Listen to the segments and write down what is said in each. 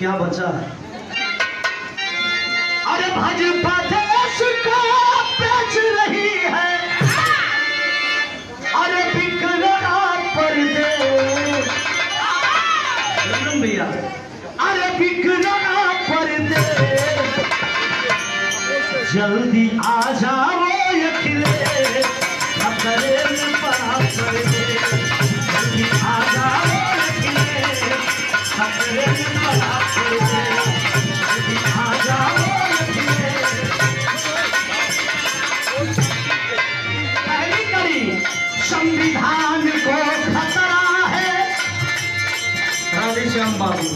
क्या बचा है? अरे भाजपा देश को बेच रही है, अरे बिक रहा परदेश भैया, अरे बिक रहा परदेश। जल्दी आ जाओ अखिलेश, खतरे में पड़ा परदेश। जल्दी आ जाओ अखिलेश, खतरे में पड़ा परदेश। जल्दी आ जाओ अखिलेश। पहली कड़ी संविधान को खतरा है, राधेश्याम बाबू,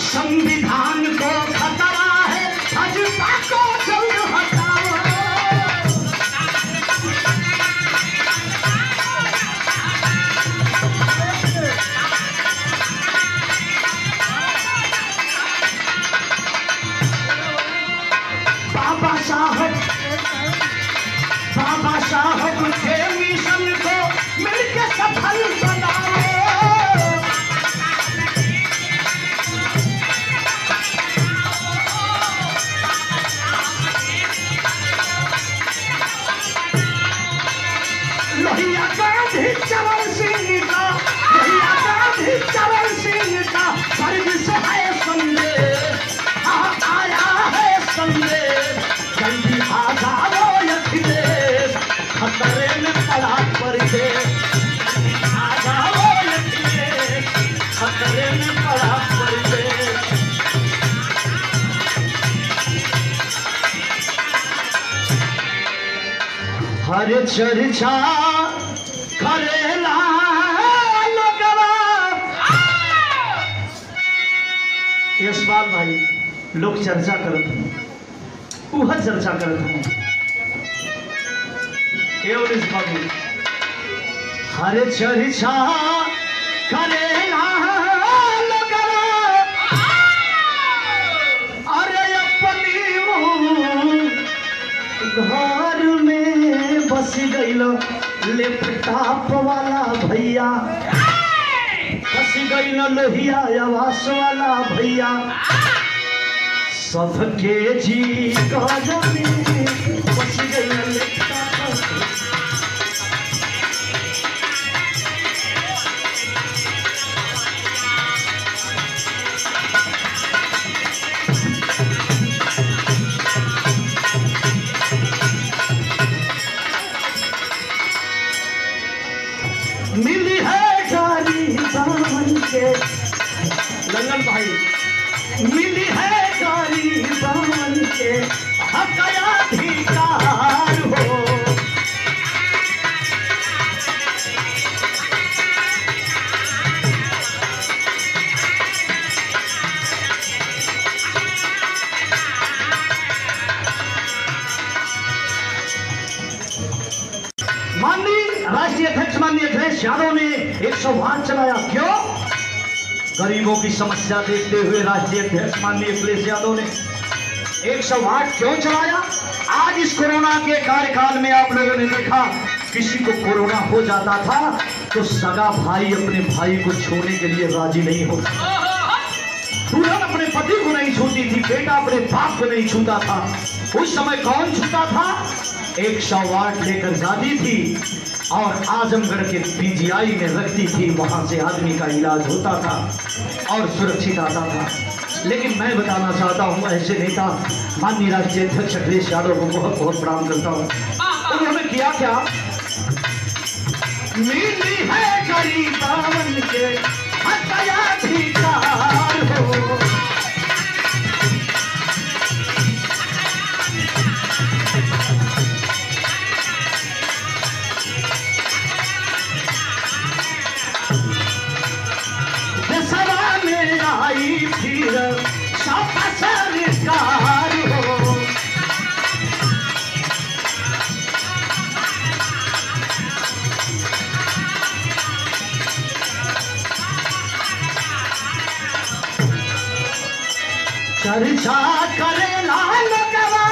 संविधान को खतरा है, भाजपा को जल्द हटाओ। बाबा साहब के मिशन को मिलकर सफल बनाओ। लोहिया गांधी चरण सिंह का, लोहिया गांधी चरण सिंह का स्वर्ग से है संदेश, आया है संदेश। जल्दी आ जाओ अखिलेश, खतरे में पड़ा परदेश। आ जाओ अखिलेश, खतरे में पड़ा परदेश। हर चर्चा करेला लोगवा। यशपाल भाई, लोग चर्चा करते हैं, वह चर्चा करते हैं केवल इस बाबू। हर चर्चा करेला लोगवा, अरे अपनी घर में बस गईलो लैपटॉप वाला भैया, बस गईलो लोहिया आवास वाला भैया। सबके जी काज में बस गईलो लैपटॉप। मिली है गाड़ी बावन के, ललन भाई, मिली है गाड़ी बावन के हक अधिकार हो। माननीय राष्ट्रीय अध्यक्ष माननीय अखिलेश यादव ने 108 चलाया। क्यों? गरीबों की समस्या देखते हुए राष्ट्रीय अध्यक्ष माननीय अखिलेश यादव ने 108 क्यों चलाया? आज इस कोरोना के कार्यकाल में आप लोगों ने देखा, किसी को कोरोना हो जाता था तो सगा भाई अपने भाई को छूने के लिए राजी नहीं होता, दुल्हन अपने पति को नहीं छूती थी, बेटा अपने बाप को नहीं छूता था। उस समय कौन छूता था? 108 लेकर जाती थी और आजमगढ़ के पीजीआई में रखती थी, वहां से आदमी का इलाज होता था और सुरक्षित आता था। लेकिन मैं बताना चाहता हूं, ऐसे नेता माननीय राष्ट्रीय अध्यक्ष अखिलेश यादव को बहुत बहुत प्रणाम करता हूं। उन्होंने किया क्या? मिली है गरीब बावन के हक अधिकार हो। आई फिर सब सरकार हो। चर्चा करेला लोगवा,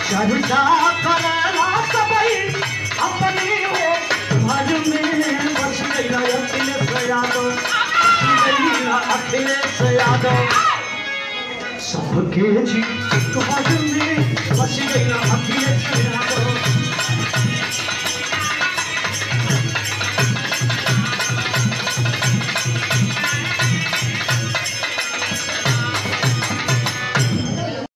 चर्चा करेला सबई अपनी हो। घर में बस गईला अखिलेश यादव। गई ना अखिलेश यादव, सबके जी घर में बस गई ना